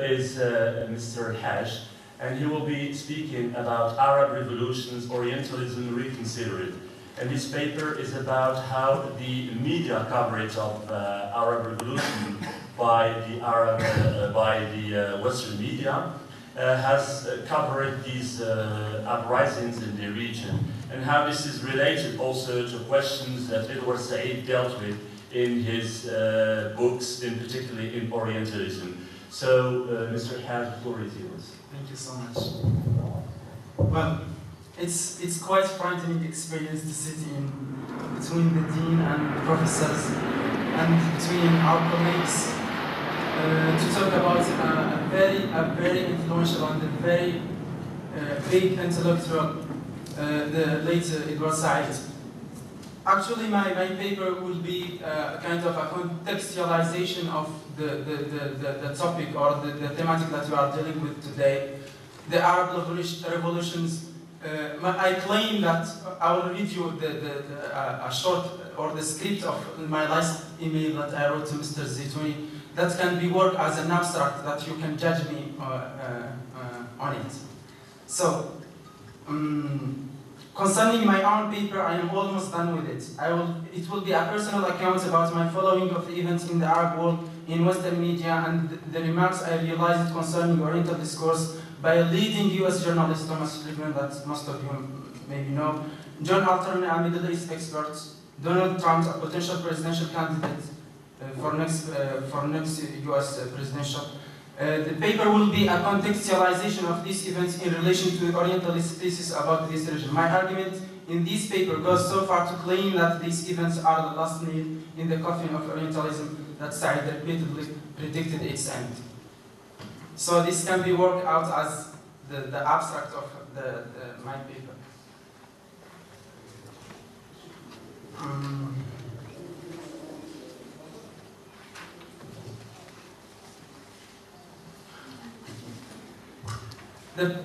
is Mr. Haj, and he will be speaking about Arab revolutions, Orientalism reconsidered. And this paper is about how the media coverage of Arab revolution by the Western media has covered these uprisings in the region, and how this is related also to questions that Edward Said dealt with in his books, in particularly in Orientalism. So, Mr. Haj, the floor is yours. Thank you so much. Well, it's quite a frightening experience to sit in between the dean and the professors and between our colleagues to talk about a very influential and a very big intellectual, the late Edward Said. Actually, my paper will be kind of a contextualization of the topic or the thematic that we are dealing with today, the Arab revolutions. I claim that I will read you a short or the script of my last email that I wrote to Mr. Zitouni that can be worked as an abstract that you can judge me on it. So, concerning my own paper, I am almost done with it. It will be a personal account about my following of the events in the Arab world in Western media and the remarks I realized concerning Oriental discourse by a leading US journalist, Thomas Friedman, that most of you maybe know, John Alterman, a Middle East expert, Donald Trump, a potential presidential candidate for next US presidential. The paper will be a contextualization of these events in relation to Orientalist thesis about this region. My argument in this paper goes so far to claim that these events are the last nail in the coffin of Orientalism that Said repeatedly predicted its end. So this can be worked out as the abstract of my paper.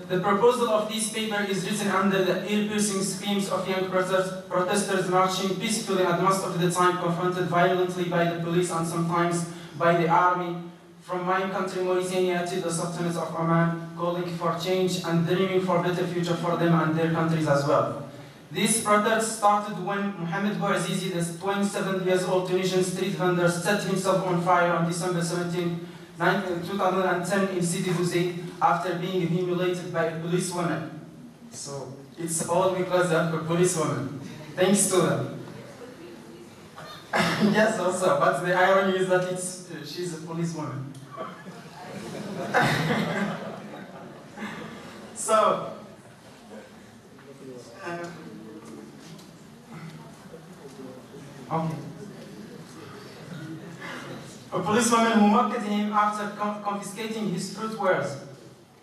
The proposal of this paper is written under the ear-piercing screams of young protesters marching peacefully and most of the time confronted violently by the police and sometimes by the army, from my country Mauritania to the Sultanate of Oman, calling for change and dreaming for a better future for them and their countries as well. This protest started when Mohamed Bouazizi, the 27-year-old Tunisian street vendor, set himself on fire on December 17, 2010 in Sidi Bouzid after being humiliated by a policewoman. So it's all because of a policewoman. Thanks to them. Yes, also, but the irony is that she's a policewoman. So, okay. A policewoman who mocked him after confiscating his fruitwares.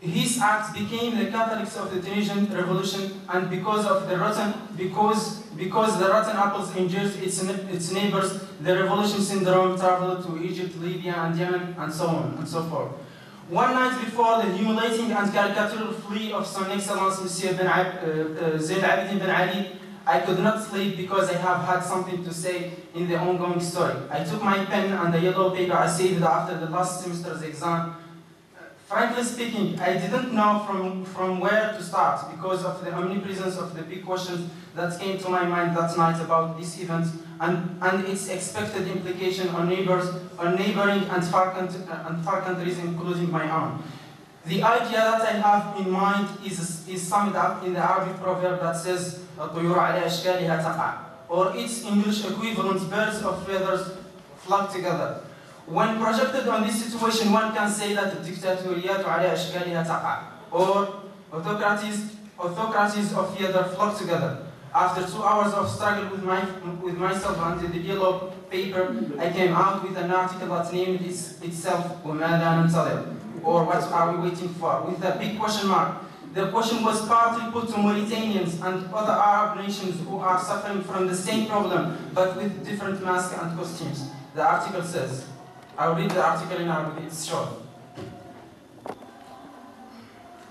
His acts became the catalyst of the Tunisian revolution, and because the rotten apples injured its neighbors, the revolution syndrome traveled to Egypt, Libya, and Yemen, and so on and so forth. One night before the humiliating and caricatural flee of Son Excellence Monsieur Zain Abidine Ben Ali, I could not sleep because I have had something to say in the ongoing story. I took my pen and the yellow paper I saved after the last semester's exam. Frankly speaking, I didn't know from where to start because of the omnipresence of the big questions that came to my mind that night about this event and its expected implication on neighboring and far countries, including my own. The idea that I have in mind is summed up in the Arabic proverb that says, الطيور على أشكالها تقع, or its English equivalent, birds of feathers flock together. When projected on this situation, one can say that الدكتاتوريات على أشكالها تقع, or autocracies of feather flock together. After 2 hours of struggle with myself and the yellow paper, I came out with an article that named itself وماذا ننتظر, or what are we waiting for, with a big question mark. The question was partly put to Mauritanians and other Arab nations who are suffering from the same problem, but with different masks and costumes. The article says, I'll read the article in Arabic, it's short.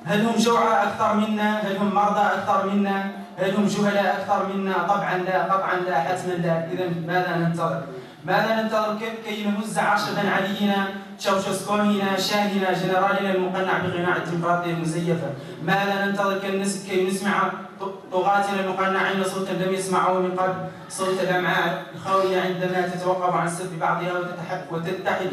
هل هم جوعى أكثر منا؟ هل هم مرضى أكثر منا؟ هل هم جهلاء أكثر منا؟ طبعا لا، قطعا لا، حتما لا. إذا ماذا ننتظر؟ ماذا ننتظر كي نهز عرشا علينا تشاوشسكوهنا شاهنا جنرالنا المقنع بقناع الديمقراطية المزيفة؟ ماذا ننتظر كي نسمع طغاتنا المقنعين صوتا لم يسمعوه من قبل، صوت الأمعاء الخاوية عندما تتوقف عن سب بعضها وتتحد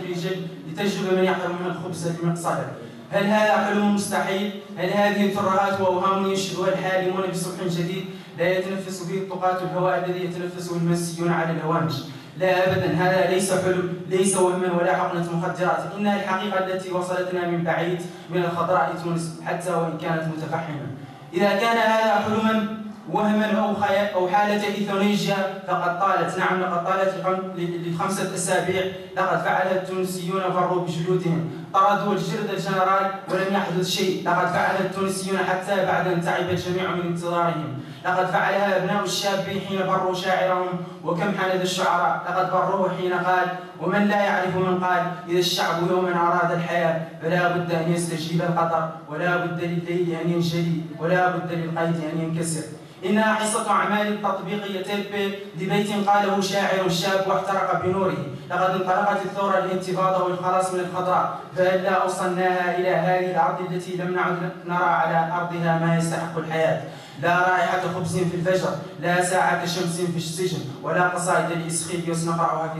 لتجلب من يحرمها الخبز بمقصده؟ هل هذا حلم مستحيل؟ هل هذه ترهات وأوهام ينشدها الحالمون بصبح جديد لا يتنفس به الطغاة الهواء الذي يتنفسه المنسيون على الهوامش؟ لا أبدا، هذا ليس حلم، ليس وهما ولا حقنة مخدرات، إنها الحقيقة التي وصلتنا من بعيد من الخضراء تونس حتى وإن كانت متفحمة. إذا كان هذا حلما وهما أو حالة إيثونيجيا فقد طالت، نعم لقد طالت ل5 أسابيع. لقد فعلها التونسيون، فروا بجلودهم، طردوا الجرد الجنرال ولم يحدث شيء. لقد فعلها التونسيون حتى بعد أن تعب الجميع من انتظارهم. لقد فعلها أبناء الشاب حين بروا شاعرهم، وكم حند الشعراء لقد بروه حين قال: ومن لا يعرف من قال إذا الشعب يوما أراد الحياة فلا بد أن يستجيب القطر، ولا بد للليل أن ينجلي، ولا بد للقيد أن ينكسر. إنها حصة أعمال تطبيقية تلبي لبيت قاله شاعر شاب واحترق بنوره. لقد انطلقت الثورة الانتفاضة والخلاص من الخضراء، فإلا أوصلناها إلى هذه الأرض التي لم نعد نرى على أرضها ما يستحق الحياة. لا رائحة خبز في الفجر، لا ساعة شمس في السجن، ولا قصائد لإسخيليوس نقرأها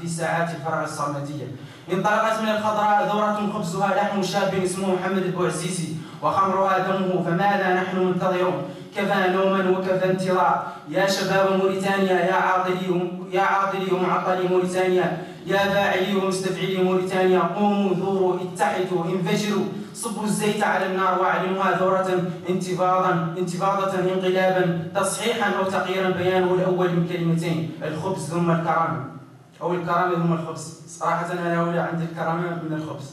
في ساعات الفراغ الصمدية. انطلقت من الخضراء ثورة خبزها لحم شاب اسمه محمد البوعزيزي وخمرها دمه، فماذا نحن منتظرون؟ كفى نوما وكفى انتظار. يا شباب موريتانيا، يا عاطلي ومعطلي موريتانيا، يا فاعلي ومستفعلي موريتانيا، قوموا ثوروا اتحدوا انفجروا، صبوا الزيت على النار واعلنوها ثورة انتفاضة انقلابا تصحيحا أو تغييرا. بيانه الأول من كلمتين: الخبز ثم الكرامة، أو الكرامة ثم الخبز. صراحة أنا أولى عندي الكرامة من الخبز.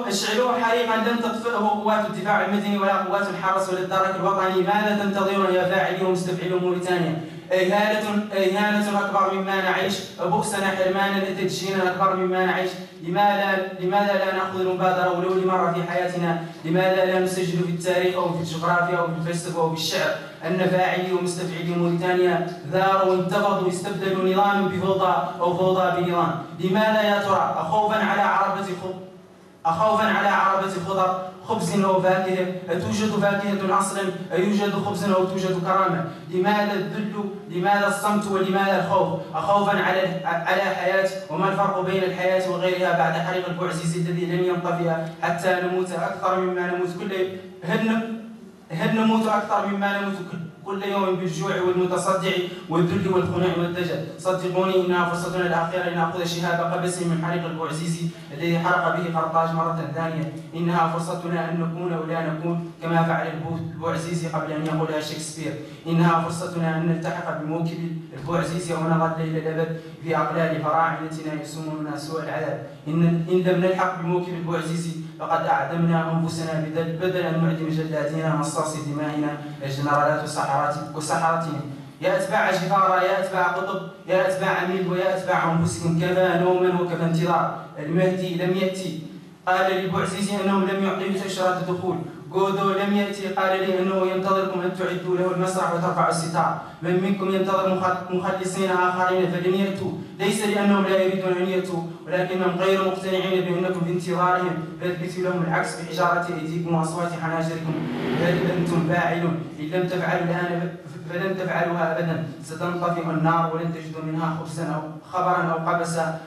اشعلوه حريقا لن تطفئه قوات الدفاع المدني ولا قوات الحرس ولا الدرك الوطني. ماذا تنتظرون يا فاعلي ومستفعلي موريتانيا؟ إهانة أكبر مما نعيش، بؤسنا حرمانا تدشينا أكبر مما نعيش. لماذا لا نأخذ المبادرة ولو لمرة في حياتنا؟ لماذا لا نسجل في التاريخ أو في الجغرافيا أو في الفلسفة أو في الشعر أن فاعلي ومستفعلي موريتانيا ثاروا وانتفضوا واستبدلوا نظاما بفوضى أو فوضى بنظام؟ لماذا يا ترى؟ أخوفا على عربة خضر، خبز أو فاكهة؟ أتوجد فاكهة أصلا؟ أيوجد خبز أو توجد كرامة؟ لماذا الذل؟ لماذا الصمت؟ ولماذا الخوف؟ أخوفا على حياة؟ وما الفرق بين الحياة وغيرها بعد حريق البوعزيزي الذي لن ينطفئ حتى نموت أكثر مما نموت هل نموت أكثر مما نموت كل يوم بالجوع والمتصدع والذل والخنوع والدجل؟ صدقوني إنها فرصتنا الأخيرة لنأخذ شهاب قبس من حريق البوعزيزي الذي حرق به قرطاج مرة ثانية. إنها فرصتنا أن نكون أو لا نكون كما فعل البوعزيزي قبل أن يقولها شكسبير. إنها فرصتنا أن نلتحق بموكب البوعزيزي ونظل إلى الأبد في أقلال فراعنتنا يسوموننا سوء العذاب. إن لم نلحق بموكب البوعزيزي فقد أعدمنا أنفسنا بدل أن نعدم جلادنا مصاصي دمائنا الجنرالات وسحرتهم. يا أتباع جفارة، يا أتباع قطب، يا أتباع ميل، ويا أتباع أنفسكم، كفى نوما وكفى انتظار. المهدي لم يأتي، قال للبوعزيزي أنهم لم يعطيه تأشيرة الدخول. جودو لم يأتي، قال لي أنه ينتظركم أن تعدوا له المسرح وترفعوا الستار. من منكم ينتظر مخلصين آخرين فلن يأتوا، ليس لأنهم لا يريدون أن يأتوا ولكنهم غير مقتنعين بأنكم في انتظارهم، فاثبتوا لهم العكس بحجارة أيديكم وأصوات حناجركم. هل أنتم فاعلون؟ إن لم تفعلوا الآن فلن تفعلوها أبدا. ستنطفئ النار ولن تجدوا منها خبزا أو خبرا أو قبسا.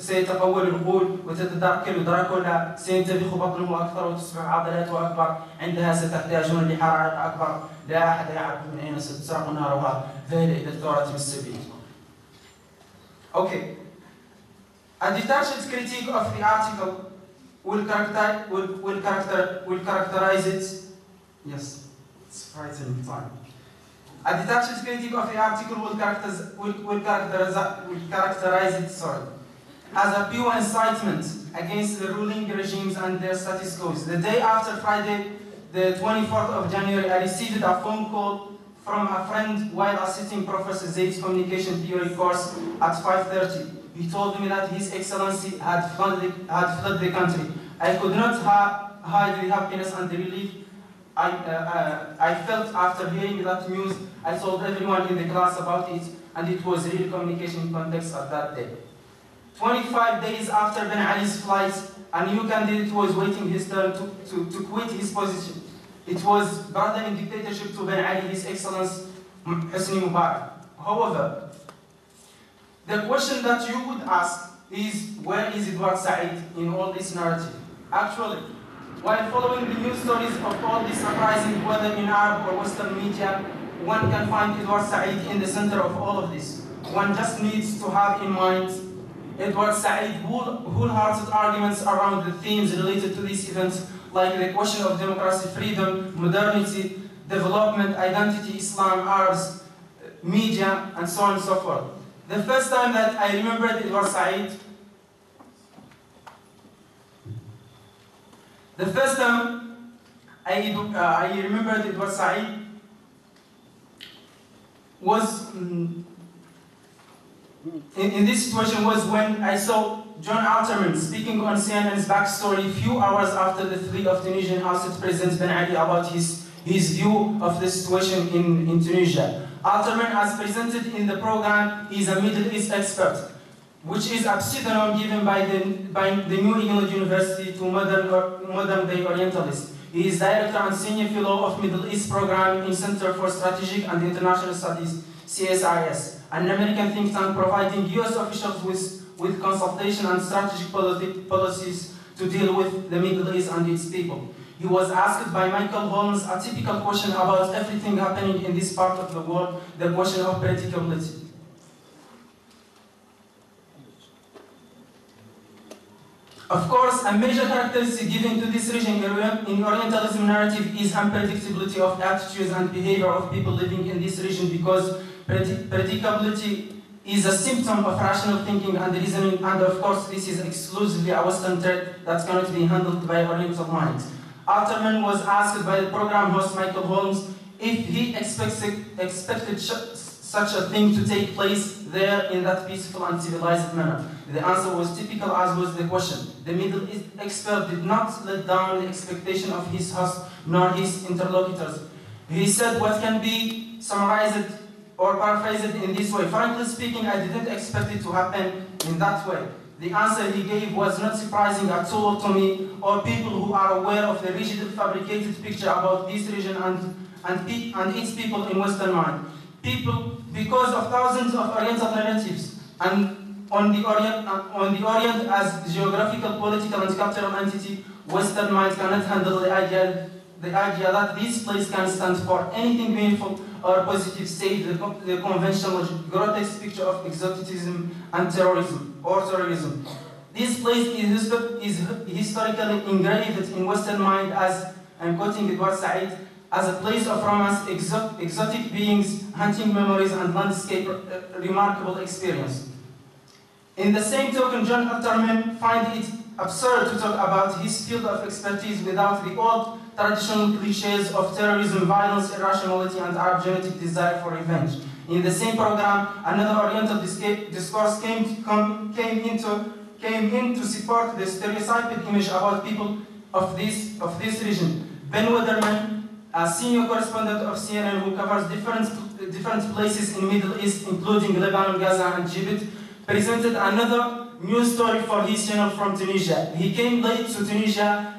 سيتقول الغول وتتدركل دراكولا، سينتفخ بطنه أكثر وتصبح عضلاته أكبر. عندها ستحتاجون لحرائق أكبر لا أحد يعرف من أين ستسرق نارها، فهل إلى الثورة بالسبيل. Okay. A detached critique of the article will characterize it. Yes, it's frightening time. A detached critique of the article will characterize it, as a pure incitement against the ruling regimes and their status quo. The day after Friday, the 24th of January, I received a phone call from a friend while assisting Professor Zaid's communication theory course at 5:30. He told me that His Excellency had fled the country. I could not hide the happiness and the relief I felt after hearing that news. I told everyone in the class about it. and it was real communication context at that day. 25 days after Ben Ali's flight, a new candidate was waiting his turn to quit his position. It was broadening dictatorship to Ben Ali, His Excellency Hosni Mubarak. However, the question that you would ask is, where is Edward Said in all this narrative? Actually, while following the news stories of all this uprising, whether in Arab or Western media, one can find Edward Said in the center of all of this. One just needs to have in mind Edward Said's wholehearted arguments around the themes related to these events, like the question of democracy, freedom, modernity, development, identity, Islam, Arabs, media, and so on and so forth. The first time that I remembered Edward Said, I remembered Edward Said was in this situation was when I saw John Alterman speaking on CNN's backstory a few hours after the flee of Tunisian Assad President Ben Ali about his view of the situation in Tunisia. Alterman, as presented in the program, is a Middle East expert, which is a pseudonym given by the New England University to modern-day Orientalists. He is Director and Senior Fellow of Middle East Program in Center for Strategic and International Studies, CSIS, an American think tank providing US officials with consultation and strategic policies to deal with the Middle East and its people. He was asked by Michael Holmes a typical question about everything happening in this part of the world, the question of predictability. Of course, a major characteristic given to this region in Orientalism narrative is unpredictability of attitudes and behavior of people living in this region, because predictability is a symptom of rational thinking and reasoning, and of course this is exclusively a Western trait that cannot be handled by Oriental minds. Alterman was asked by the program host Michael Holmes if he expected such a thing to take place there in that peaceful and civilized manner. The answer was typical, as was the question. The Middle East expert did not let down the expectation of his host nor his interlocutors. He said what can be summarized or paraphrased in this way: frankly speaking, I didn't expect it to happen in that way. The answer he gave was not surprising at all to me or people who are aware of the rigid, fabricated picture about this region and its people in Western mind. People, because of thousands of Oriental narratives, and on the Orient as geographical, political, and cultural entity, Western mind cannot handle the idea that this place can stand for anything meaningful or positive, save the conventional grotesque picture of exoticism and terrorism. This place is historically engraved in Western mind as, I'm quoting Edward Said, as a place of romance, exotic beings, hunting memories, and landscape remarkable experience. In the same token, John Alterman finds it absurd to talk about his field of expertise without the old traditional cliches of terrorism, violence, irrationality, and Arab genetic desire for revenge. In the same program, another Oriental discourse came in to support the stereotyped image about people of this region. Ben Wetherman, a senior correspondent of CNN who covers different places in Middle East, including Lebanon, Gaza, and Egypt, presented another news story for his channel from Tunisia. He came late to Tunisia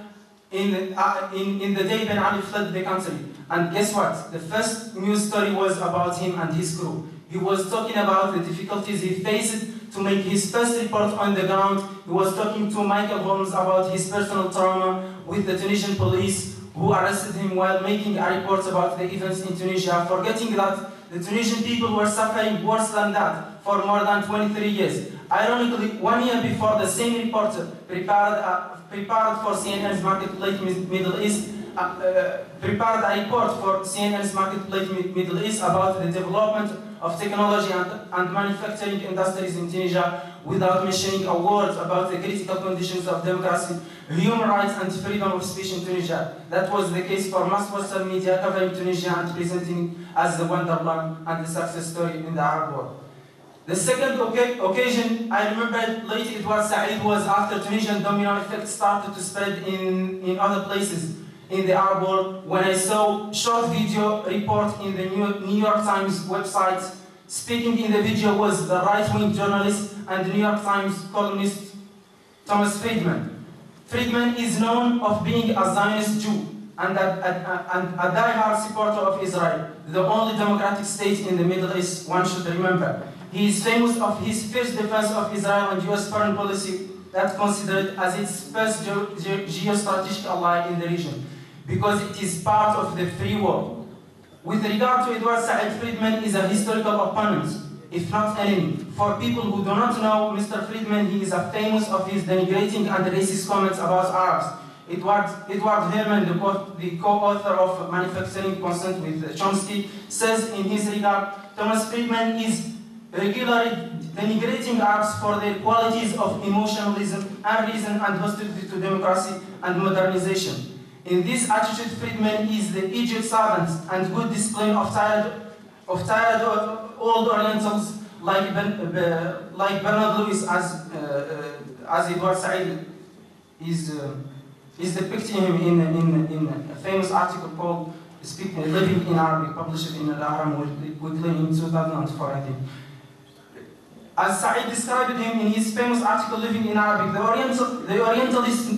in the day Ben Ali fled the country. And guess what? The first news story was about him and his crew. He was talking about the difficulties he faced to make his first report on the ground. He was talking to Michael Holmes about his personal trauma with the Tunisian police, who arrested him while making a report about the events in Tunisia, forgetting that the Tunisian people were suffering worse than that for more than 23 years. Ironically, 1 year before, the same reporter prepared for CNN's Marketplace Middle East, prepared a report for CNN's Marketplace Middle East about the development of technology and manufacturing industries in Tunisia, without mentioning a word about the critical conditions of democracy, human rights, and freedom of speech in Tunisia. That was the case for mass Western media covering Tunisia and presenting it as the wonderland and the success story in the Arab world. The second occasion I remember late Edward Said was after Tunisian domino effect started to spread in other places in the Arab world, when I saw short video report in the New York Times website Speaking in the video was the right-wing journalist and New York Times columnist Thomas Friedman. Friedman is known of being a Zionist Jew and a die-hard supporter of Israel, the only democratic state in the Middle East, one should remember. He is famous of his fierce defense of Israel and US foreign policy that considered as its first geostrategic ally in the region, because it is part of the free world. With regard to Edward Said, Friedman is a historical opponent, if not enemy. For people who do not know Mr. Friedman, he is famous of his denigrating and racist comments about Arabs. Edward Herman, the co-author of Manufacturing Consent with Chomsky, says in his regard, Thomas Friedman is regularly denigrating Arabs for their qualities of emotionalism, unreason, and hostility to democracy and modernization. In this attitude, Friedman is the Egypt servant and good display of tired old Orientals like Bernard Lewis, as Edward Said is depicting him in a famous article called Living in Arabic, published in Al-Ahram Weekly in 2004, I think. As Said described him in his famous article Living in Arabic, the Orientalist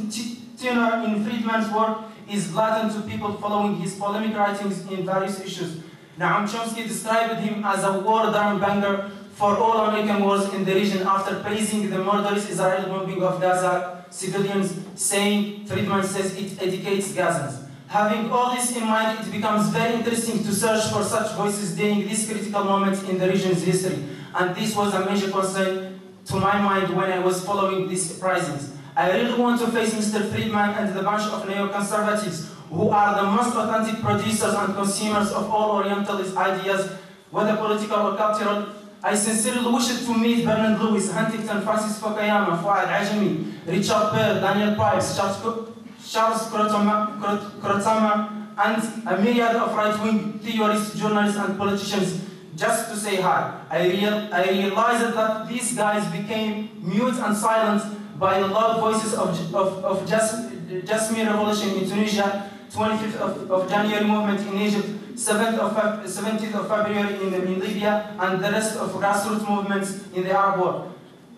tenor in Friedman's work is latent to people following his polemic writings in various issues. Noam Chomsky described him as a war drum banger for all American wars in the region after praising the murderous Israeli bombing of Gaza civilians, saying, Friedman says, it educates Gazans. Having all this in mind, it becomes very interesting to search for such voices during this critical moment in the region's history. And this was a major concern to my mind when I was following these uprisings. I really want to face Mr. Friedman and the bunch of neoconservatives who are the most authentic producers and consumers of all Orientalist ideas, whether political or cultural. I sincerely wish to meet Bernard Lewis, Huntington, Francis Fukuyama, Fuad Ajami, Richard Pearl, Daniel Pipes, Charles Krotama, and a myriad of right-wing theorists, journalists, and politicians, just to say hi. I realized that these guys became mute and silent by the loud voices of Jasmine Revolution in Tunisia, 25th of January movement in Egypt, 17th of February in Libya, and the rest of grassroots movements in the Arab world.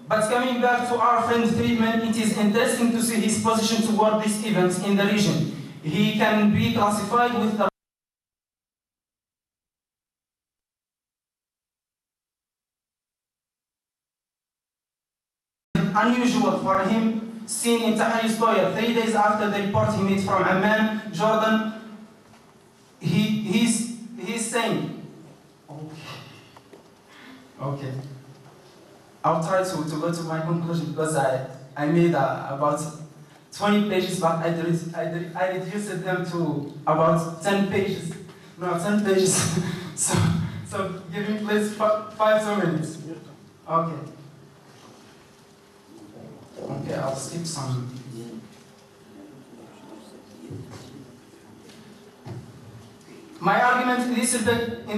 But coming back to our friend Friedman, it is interesting to see his position toward these events in the region. He can be classified with the unusual for him, seen in Tahrir Square 3 days after the report he made from Amman, Jordan. He's saying, okay. I'll try to go to my conclusion because I made about 20 pages, but I reduced them to about 10 pages. No, 10 pages. so give me please 5 minutes. Okay. Okay, I'll skip some. My argument in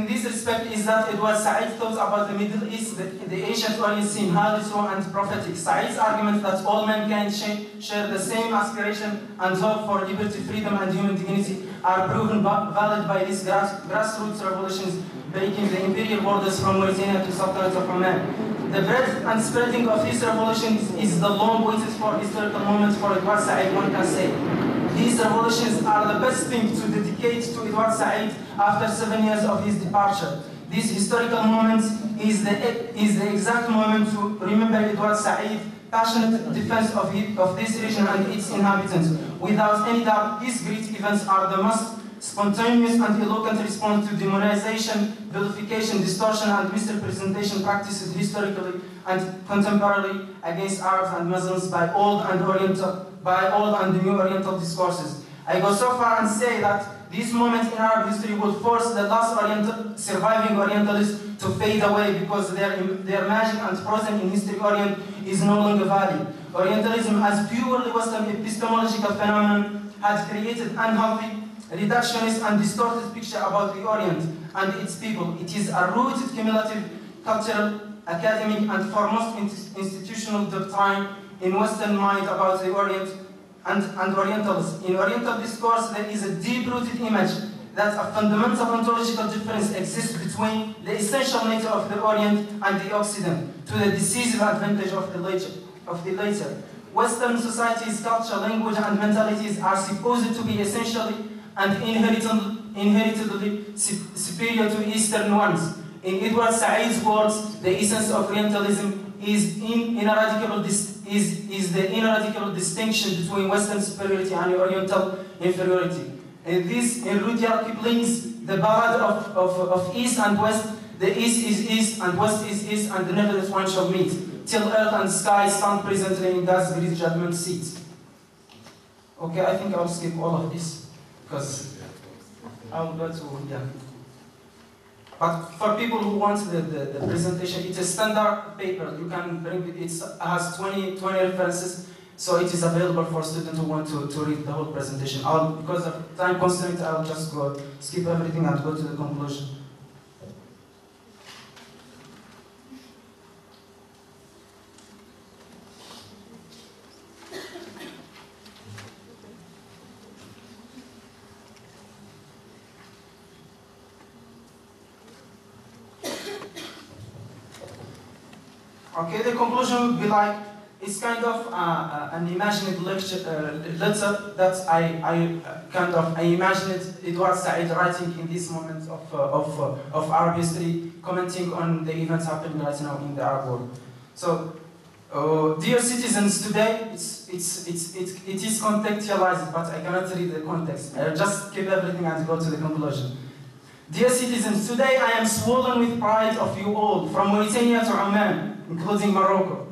this respect is that Edward Said thought about the Middle East, the ancient Orient seemed highly true and prophetic. Said's argument that all mankind share the same aspiration and hope for liberty, freedom, and human dignity are proven valid by these grassroots revolutions breaking the imperial borders from Mauritania to Sultanate of Oman. The breadth and spreading of these revolutions is the long-waited for historical moment for Edward Said, one can say. These revolutions are the best thing to dedicate to Edward Said after 7 years of his departure. This historical moment is the exact moment to remember Edward Said's passionate defense of this region and its inhabitants. Without any doubt, these great events are the most spontaneous and eloquent response to demonization, vilification, distortion, and misrepresentation practiced historically and contemporarily against Arabs and Muslims by old and new Oriental discourses. I go so far and say that this moment in Arab history will force the last surviving Orientalists to fade away because their magic and frozen in history Orient is no longer valid. Orientalism as purely Western epistemological phenomenon has created unhealthy, reductionist and distorted picture about the Orient and its people. It is a rooted cumulative cultural, academic and foremost institutional doctrine in Western mind about the Orient and Orientals. In Oriental discourse, there is a deep-rooted image that a fundamental ontological difference exists between the essential nature of the Orient and the Occident, to the decisive advantage of the later. Western societies, culture, language, and mentalities are supposed to be essentially and inheritedly superior to Eastern ones. In Edward Said's words, the essence of Orientalism is the ineradicable distinction between Western superiority and Oriental inferiority. In Rudyard Kipling's The Ballad of East and West, the East is East and West is East, and never that one shall meet, till earth and sky stand presently in God's great judgment seat. Okay, I think I'll skip all of this, because I'll go to, yeah. But for people who want the presentation, it's a standard paper. You can bring it. It has 20 references, so it is available for students who want to read the whole presentation. Because of time constraint, I'll just skip everything and go to the conclusion. Okay, the conclusion would be like, it's kind of an imagined letter that I imagined Edward Said writing in this moment of Arab history, commenting on the events happening right now in the Arab world. So, dear citizens, today it is contextualized, but I cannot read the context. I'll just keep everything and go to the conclusion. Dear citizens, today I am swollen with pride of you all, from Mauritania to Oman, including Morocco.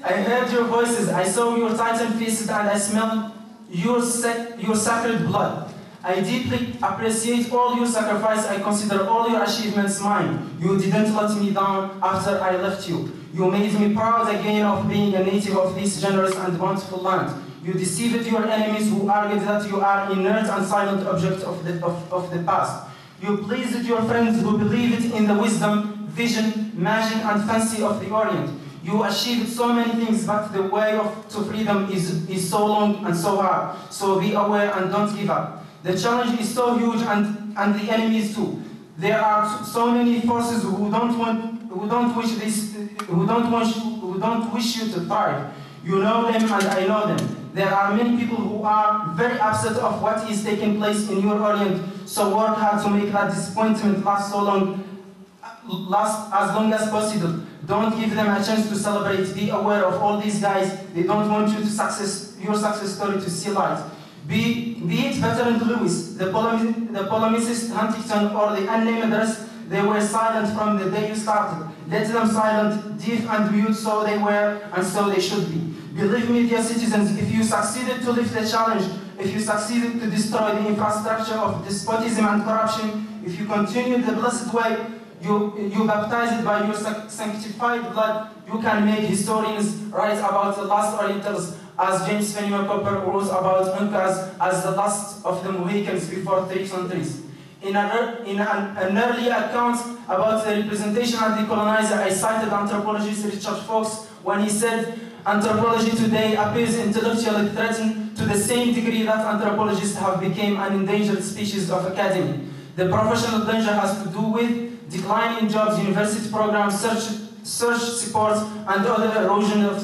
I heard your voices, I saw your tightened faces, and I smelled your sacred blood. I deeply appreciate all your sacrifice. I consider all your achievements mine. You didn't let me down after I left you. You made me proud again of being a native of this generous and bountiful land. You deceived your enemies who argued that you are inert and silent object of the past. You pleased your friends who believed in the wisdom, vision, magic, and fancy of the Orient. You achieved so many things, but the way to freedom is so long and so hard. So be aware and don't give up. The challenge is so huge, and the enemies too. There are so many forces who don't wish you to thrive. You know them, and I know them. There are many people who are very upset of what is taking place in your Orient. So work hard to make that disappointment last as long as possible. Don't give them a chance to celebrate. Be aware of all these guys. They don't want you to your success story to see light. Be it Veteran Lewis, the polemicist Huntington, or the unnamed rest, they were silent from the day you started. Let them silent, deaf and mute, so they were, and so they should be. Believe me, dear citizens, if you succeeded to lift the challenge, if you succeeded to destroy the infrastructure of despotism and corruption, if you continue the blessed way, you baptized by your sanctified blood, you can make historians write about the last Orientals, as James Fenimore Cooper wrote about Incas as the last of the Mohicans before 3 centuries. In an early account about the representation and the colonizer, I cited anthropologist Richard Fox when he said, anthropology today appears intellectually threatened to the same degree that anthropologists have become an endangered species of academy. The professional danger has to do with decline in jobs, university programs, search support, and other erosion of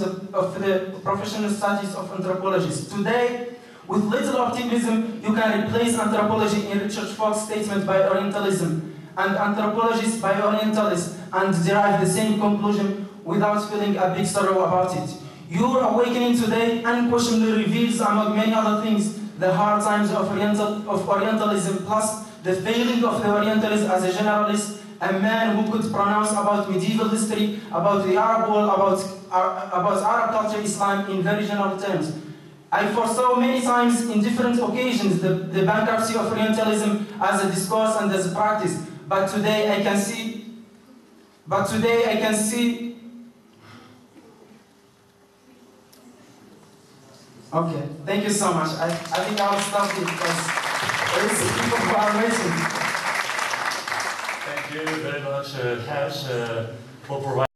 the professional studies of anthropologists. Today, with little optimism, you can replace anthropology in Richard Fox's statement by Orientalism, and anthropologists by Orientalists, and derive the same conclusion without feeling a big sorrow about it. Your awakening today unquestionably reveals, among many other things, the hard times of Orientalism, plus the failing of the Orientalist as a generalist, a man who could pronounce about medieval history, about the Arab world, about Arab culture, Islam in very general terms. I foresaw many times in different occasions the bankruptcy of Orientalism as a discourse and as a practice, but today I can see. Okay, thank you so much. I think I'll stop it because there is people who are waiting. Thank you very much, Hash, for providing.